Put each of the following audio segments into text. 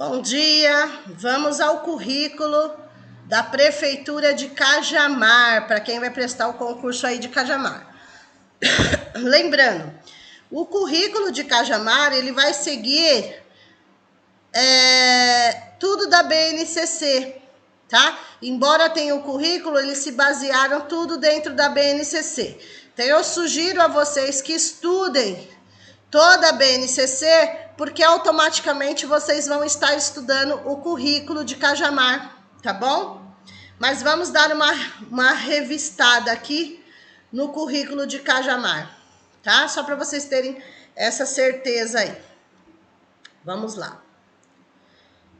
Bom dia, vamos ao currículo da Prefeitura de Cajamar, para quem vai prestar o concurso aí de Cajamar. Lembrando, o currículo de Cajamar, ele vai seguir tudo da BNCC, tá? Embora tenha o currículo, eles se basearam tudo dentro da BNCC. Então, eu sugiro a vocês que estudem toda a BNCC, porque automaticamente vocês vão estar estudando o currículo de Cajamar, tá bom? Mas vamos dar uma revistada aqui no currículo de Cajamar, tá? Só para vocês terem essa certeza aí. Vamos lá.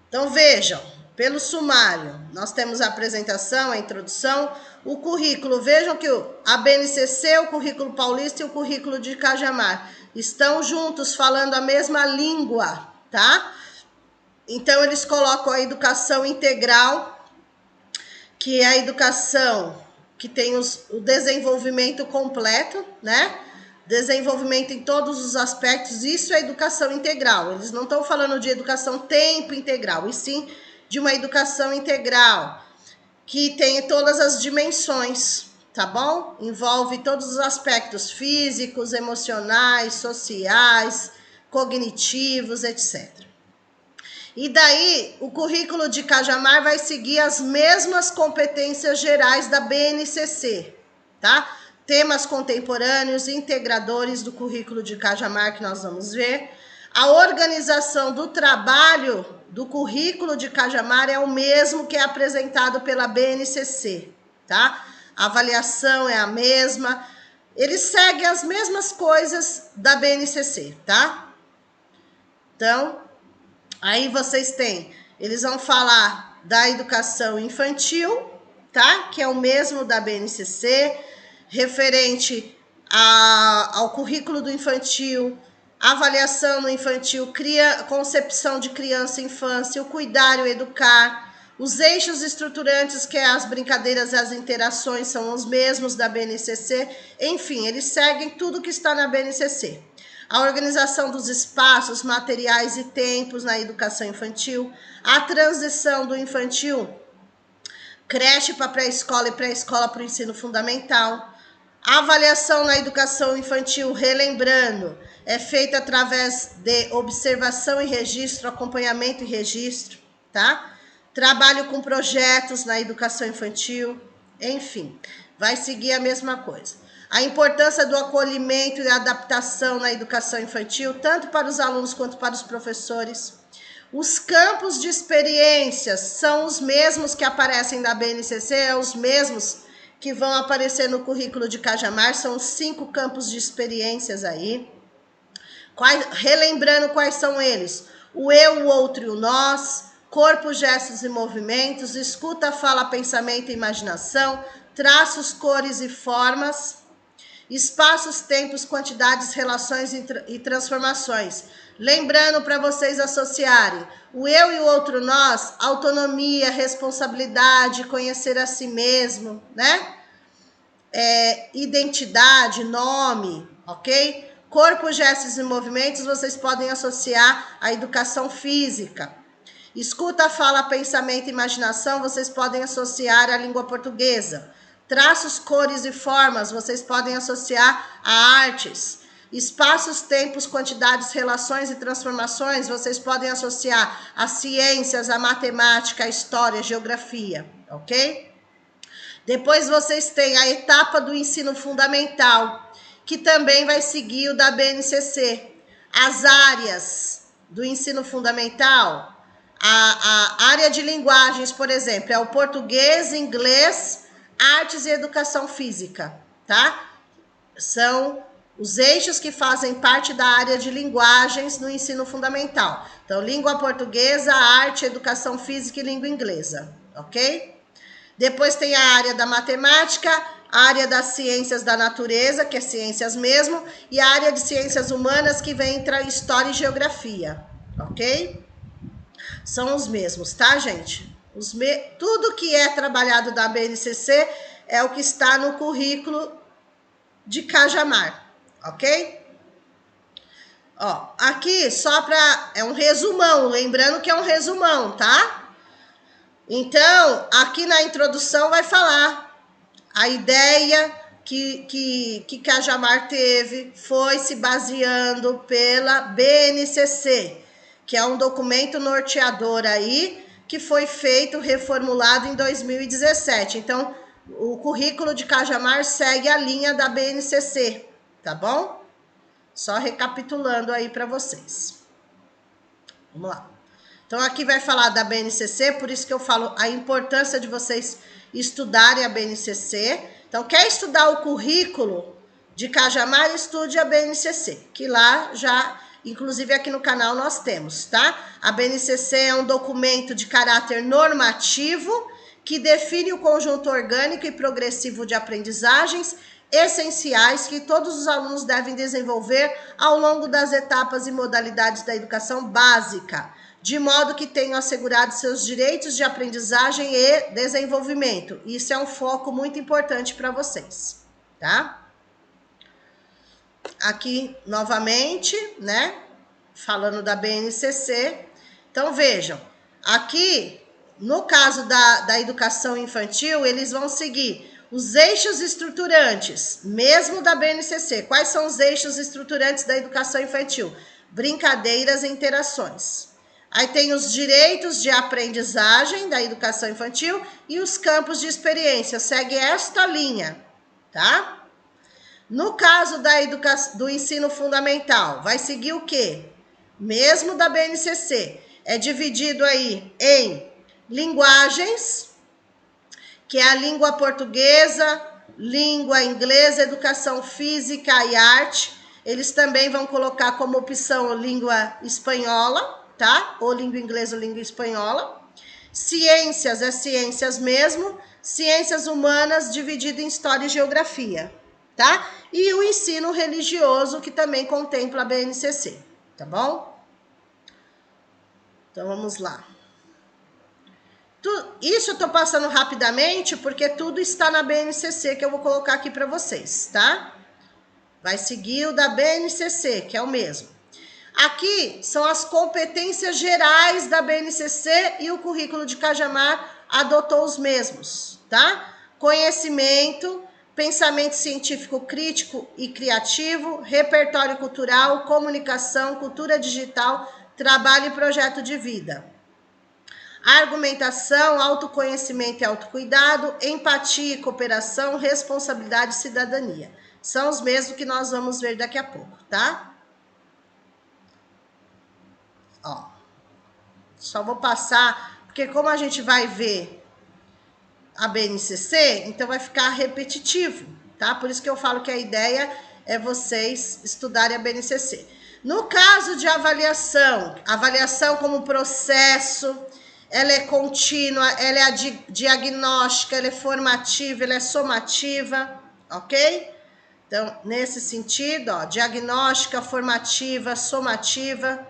Então, vejam, pelo sumário, nós temos a apresentação, a introdução, o currículo. Vejam que a BNCC, o currículo paulista e o currículo de Cajamar estão juntos, falando a mesma língua, tá? Então, eles colocam a educação integral, que é a educação que tem o desenvolvimento completo, né? Desenvolvimento em todos os aspectos, isso é educação integral. Eles não estão falando de educação tempo integral, e sim de uma educação integral, que tem todas as dimensões, tá bom? Envolve todos os aspectos físicos, emocionais, sociais, cognitivos, etc. E daí, o currículo de Cajamar vai seguir as mesmas competências gerais da BNCC, tá? Temas contemporâneos, integradores do currículo de Cajamar, que nós vamos ver. A organização do trabalho do currículo de Cajamar é o mesmo que é apresentado pela BNCC, tá? A avaliação é a mesma. Eles seguem as mesmas coisas da BNCC, tá? Então, aí vocês têm, eles vão falar da educação infantil, tá? Que é o mesmo da BNCC, referente ao currículo do infantil, avaliação no infantil, concepção de criança e infância, o cuidar e o educar. Os eixos estruturantes, que é as brincadeiras e as interações, são os mesmos da BNCC. Enfim, eles seguem tudo que está na BNCC. A organização dos espaços, materiais e tempos na educação infantil, a transição do infantil, creche para pré-escola e pré-escola para o ensino fundamental. A avaliação na educação infantil, relembrando, é feita através de observação e registro, acompanhamento e registro, tá? Trabalho com projetos na educação infantil, enfim, vai seguir a mesma coisa. A importância do acolhimento e adaptação na educação infantil, tanto para os alunos quanto para os professores. Os campos de experiências são os mesmos que aparecem na BNCC, os mesmos que vão aparecer no currículo de Cajamar, são 5 campos de experiências aí. Relembrando quais são eles: o eu, o outro e o nós, corpo, gestos e movimentos, escuta, fala, pensamento e imaginação, traços, cores e formas, espaços, tempos, quantidades, relações e transformações. Lembrando para vocês associarem o eu e o outro nós, autonomia, responsabilidade, conhecer a si mesmo, né? Identidade, nome, ok? Corpo, gestos e movimentos, vocês podem associar à educação física. Escuta, fala, pensamento e imaginação, vocês podem associar à língua portuguesa. Traços, cores e formas, vocês podem associar a artes. Espaços, tempos, quantidades, relações e transformações, vocês podem associar a ciências, a matemática, a história, a geografia, ok? Depois vocês têm a etapa do ensino fundamental, que também vai seguir o da BNCC. As áreas do ensino fundamental, a área de linguagens, por exemplo, é o português, inglês, artes e educação física, tá? São os eixos que fazem parte da área de linguagens no ensino fundamental. Então, língua portuguesa, arte, educação física e língua inglesa, ok? Depois tem a área da matemática, a área das ciências da natureza, que é ciências mesmo, e a área de ciências humanas, que vem entre história e geografia, ok? São os mesmos, tá, gente? Tudo que é trabalhado da BNCC é o que está no currículo de Cajamar, ok? Ó, aqui só para... É um resumão, lembrando que é um resumão, tá? Então, aqui na introdução vai falar a ideia que Cajamar teve foi se baseando pela BNCC, que é um documento norteador aí, que foi feito, reformulado em 2017. Então, o currículo de Cajamar segue a linha da BNCC, tá bom? Só recapitulando aí para vocês. Vamos lá. Então, aqui vai falar da BNCC, por isso que eu falo a importância de vocês estudarem a BNCC. Então, quer estudar o currículo de Cajamar, estude a BNCC, que lá já, inclusive aqui no canal nós temos, tá? A BNCC é um documento de caráter normativo que define o conjunto orgânico e progressivo de aprendizagens essenciais que todos os alunos devem desenvolver ao longo das etapas e modalidades da educação básica, de modo que tenham assegurado seus direitos de aprendizagem e desenvolvimento. Isso é um foco muito importante para vocês, tá? Aqui, novamente, né, falando da BNCC. Então, vejam, aqui, no caso da educação infantil, eles vão seguir os eixos estruturantes, mesmo da BNCC. Quais são os eixos estruturantes da educação infantil? Brincadeiras e interações. Aí tem os direitos de aprendizagem da educação infantil e os campos de experiência. Segue esta linha, tá? No caso do ensino fundamental, vai seguir o quê? Mesmo da BNCC. É dividido aí em linguagens, que é a língua portuguesa, língua inglesa, educação física e arte. Eles também vão colocar como opção língua espanhola, tá? Ou língua inglesa ou língua espanhola. Ciências, é ciências mesmo. Ciências humanas, dividido em história e geografia, tá? E o ensino religioso, que também contempla a BNCC, tá bom? Então, vamos lá. Isso eu tô passando rapidamente, porque tudo está na BNCC, que eu vou colocar aqui para vocês, tá? Vai seguir o da BNCC, que é o mesmo. Aqui são as competências gerais da BNCC e o currículo de Cajamar adotou os mesmos, tá? Conhecimento, pensamento científico crítico e criativo, repertório cultural, comunicação, cultura digital, trabalho e projeto de vida. Argumentação, autoconhecimento e autocuidado, empatia e cooperação, responsabilidade e cidadania. São os mesmos que nós vamos ver daqui a pouco, tá? Ó, só vou passar, porque como a gente vai ver a BNCC, então vai ficar repetitivo, tá? Por isso que eu falo que a ideia é vocês estudarem a BNCC. No caso de avaliação como processo, ela é contínua, ela é diagnóstica, ela é formativa, ela é somativa, ok? Então, nesse sentido, ó, diagnóstica, formativa, somativa,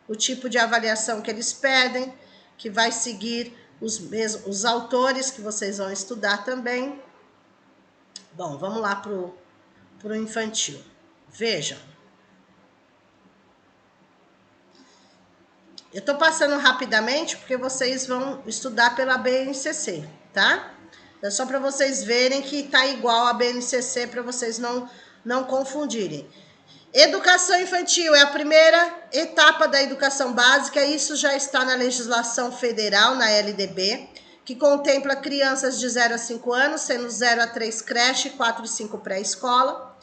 o tipo de avaliação que eles pedem, que vai seguir os autores que vocês vão estudar também. Bom, vamos lá para o infantil. Vejam. Eu estou passando rapidamente porque vocês vão estudar pela BNCC, tá? É só para vocês verem que está igual a BNCC, para vocês não confundirem. Educação infantil é a primeira etapa da educação básica, isso já está na legislação federal, na LDB, que contempla crianças de 0 a 5 anos, sendo 0 a 3 creche, 4 e 5 pré-escola.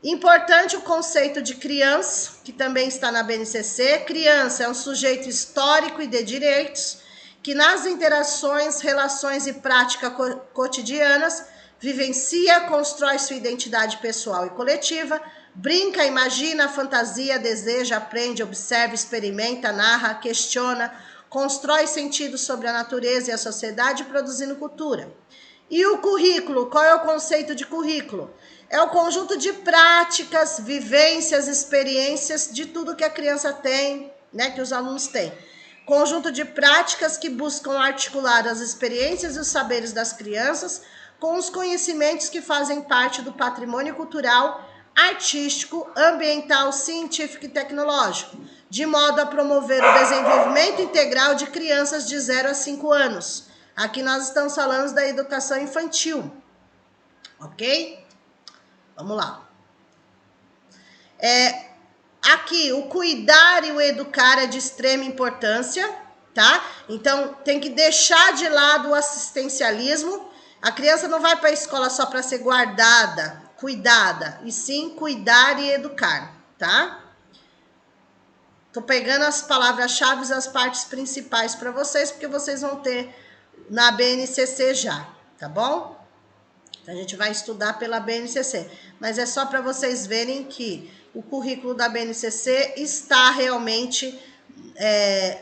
Importante o conceito de criança, que também está na BNCC. Criança é um sujeito histórico e de direitos, que nas interações, relações e práticas cotidianas, vivencia, constrói sua identidade pessoal e coletiva, brinca, imagina, fantasia, deseja, aprende, observa, experimenta, narra, questiona, constrói sentidos sobre a natureza e a sociedade, produzindo cultura. E o currículo, qual é o conceito de currículo? É o conjunto de práticas, vivências, experiências de tudo que a criança tem, né, que os alunos têm. Conjunto de práticas que buscam articular as experiências e os saberes das crianças com os conhecimentos que fazem parte do patrimônio cultural artístico, ambiental, científico e tecnológico, de modo a promover o desenvolvimento integral de crianças de 0 a 5 anos. Aqui nós estamos falando da educação infantil, ok? Vamos lá. Aqui, o cuidar e o educar é de extrema importância, tá? Então, tem que deixar de lado o assistencialismo. A criança não vai para a escola só para ser guardada, cuidada, e sim cuidar e educar, tá? Tô pegando as palavras-chave, as partes principais para vocês, porque vocês vão ter na BNCC já, tá bom? Então, a gente vai estudar pela BNCC, mas é só para vocês verem que o currículo da BNCC está realmente,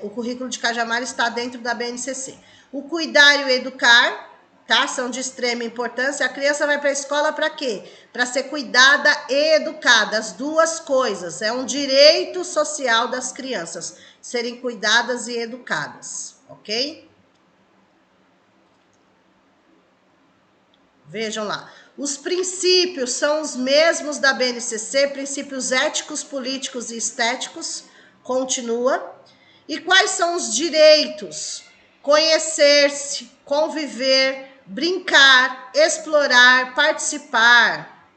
o currículo de Cajamar está dentro da BNCC. O cuidar e o educar, tá? São de extrema importância. A criança vai para a escola para quê? Para ser cuidada e educada, as duas coisas. É um direito social das crianças serem cuidadas e educadas, ok? Vejam lá. Os princípios são os mesmos da BNCC, princípios éticos, políticos e estéticos, continua. E quais são os direitos? Conhecer-se, conviver, brincar, explorar, participar.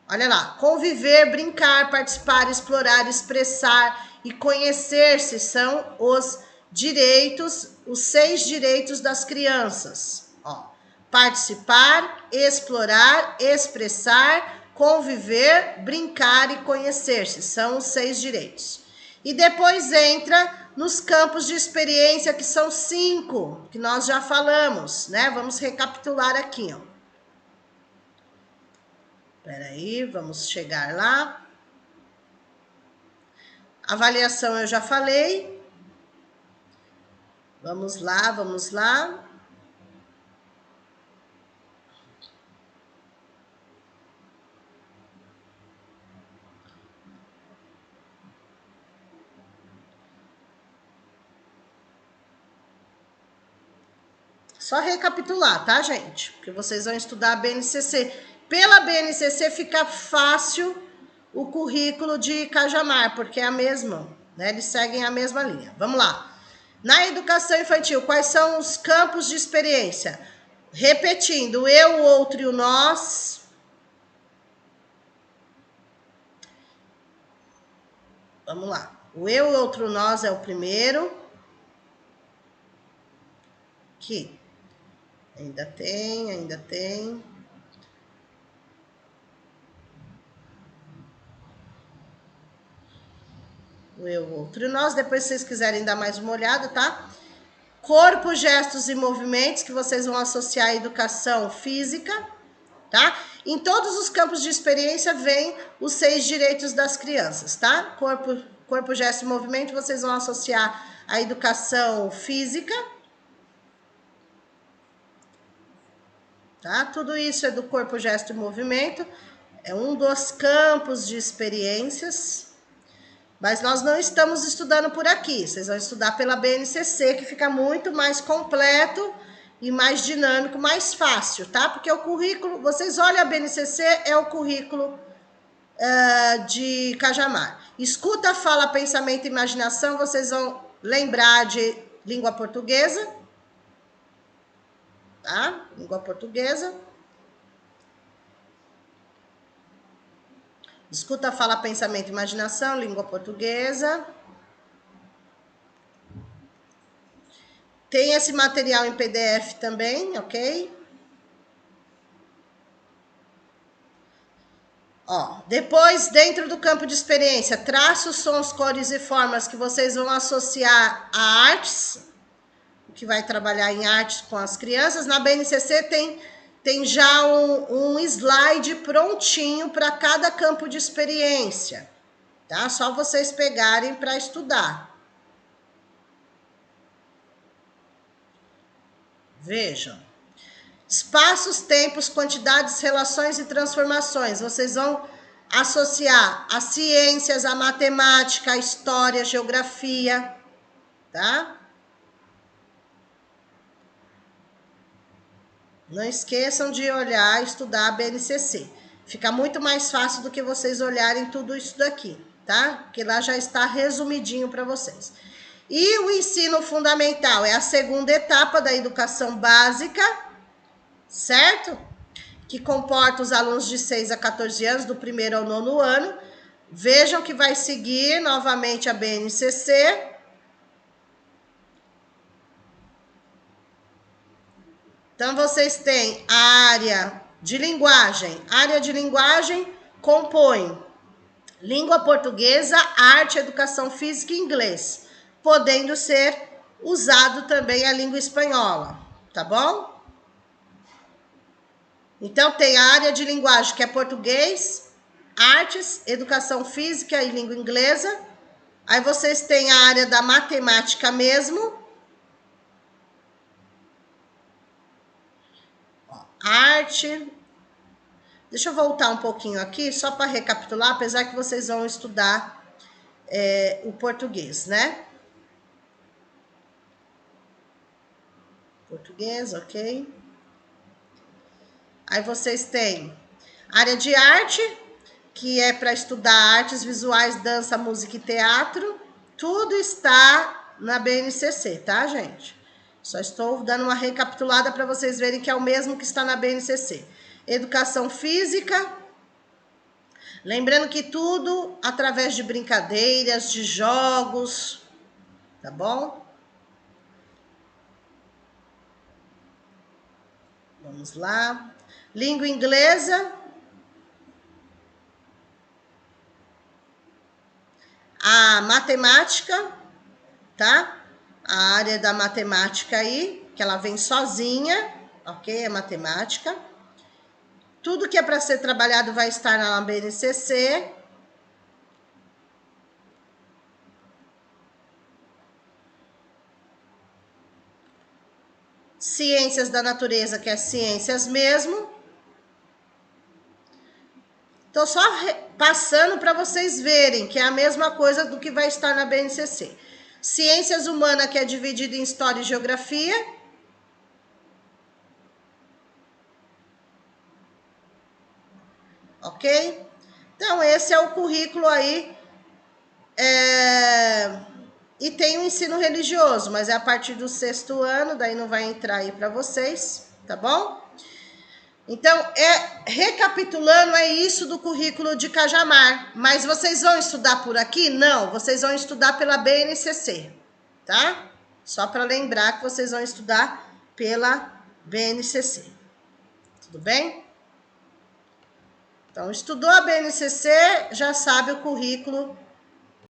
Olha lá, conviver, brincar, participar, explorar, expressar e conhecer-se são os direitos, os 6 direitos das crianças. Ó. Participar, explorar, expressar, conviver, brincar e conhecer-se. São os 6 direitos. E depois entra nos campos de experiência, que são 5, que nós já falamos, né? Vamos recapitular aqui, ó. Peraí, vamos chegar lá. Avaliação eu já falei. Vamos lá, vamos lá. Só recapitular, tá, gente? Porque vocês vão estudar a BNCC. Pela BNCC fica fácil o currículo de Cajamar, porque é a mesma, né? Eles seguem a mesma linha. Vamos lá. Na educação infantil, quais são os campos de experiência? Repetindo, o eu, o outro e o nós. Vamos lá. O eu, o outro, o nós é o primeiro. Aqui. Ainda tem, ainda tem. O eu, o outro e o nós. Depois, se vocês quiserem dar mais uma olhada, tá? Corpo, gestos e movimentos, que vocês vão associar à educação física, tá? Em todos os campos de experiência vem os 6 direitos das crianças, tá? Corpo, gesto e movimento, vocês vão associar à educação física, tá? Tudo isso é do corpo, gesto e movimento, é um dos campos de experiências, mas nós não estamos estudando por aqui, vocês vão estudar pela BNCC, que fica muito mais completo e mais dinâmico, mais fácil, tá? Porque o currículo, vocês olham a BNCC, é o currículo de Cajamar. Escuta, fala, pensamento e imaginação, vocês vão lembrar de língua portuguesa, tá? Língua portuguesa. Escuta, fala, pensamento e imaginação, língua portuguesa. Tem esse material em PDF também, ok? Ó, depois, dentro do campo de experiência, traços, sons, cores e formas que vocês vão associar a artes, que vai trabalhar em artes com as crianças. Na BNCC tem já um slide prontinho para cada campo de experiência, tá? Só vocês pegarem para estudar. Vejam. Espaços, tempos, quantidades, relações e transformações. Vocês vão associar as ciências, a matemática, a história, a geografia, tá? Não esqueçam de olhar e estudar a BNCC. Fica muito mais fácil do que vocês olharem tudo isso daqui, tá? Porque lá já está resumidinho para vocês. E o ensino fundamental é a segunda etapa da educação básica, certo? Que comporta os alunos de 6 a 14 anos, do primeiro ao 9º ano. Vejam que vai seguir novamente a BNCC. Então, vocês têm a área de linguagem. A área de linguagem compõe língua portuguesa, arte, educação física e inglês, podendo ser usado também a língua espanhola, tá bom? Então, tem a área de linguagem, que é português, artes, educação física e língua inglesa. Aí vocês têm a área da matemática mesmo. Arte. Deixa eu voltar um pouquinho aqui, só para recapitular, apesar que vocês vão estudar o português, né? Português, ok. Aí vocês têm área de arte, que é para estudar artes visuais, dança, música e teatro. Tudo está na BNCC, tá, gente? Só estou dando uma recapitulada para vocês verem que é o mesmo que está na BNCC. Educação física. Lembrando que tudo através de brincadeiras, de jogos, tá bom? Vamos lá. Língua inglesa. A matemática, tá? A área da matemática aí, que ela vem sozinha, ok? É matemática. Tudo que é para ser trabalhado vai estar na BNCC. Ciências da natureza, que é ciências mesmo. Estou só passando para vocês verem que é a mesma coisa do que vai estar na BNCC. Ciências humanas, que é dividida em história e geografia. Ok? Então, esse é o currículo aí. E tem o ensino religioso, mas é a partir do 6º ano, daí não vai entrar aí para vocês, tá bom? Então, recapitulando, é isso do currículo de Cajamar. Mas vocês vão estudar por aqui? Não, vocês vão estudar pela BNCC, tá? Só para lembrar que vocês vão estudar pela BNCC. Tudo bem? Então, estudou a BNCC, já sabe o currículo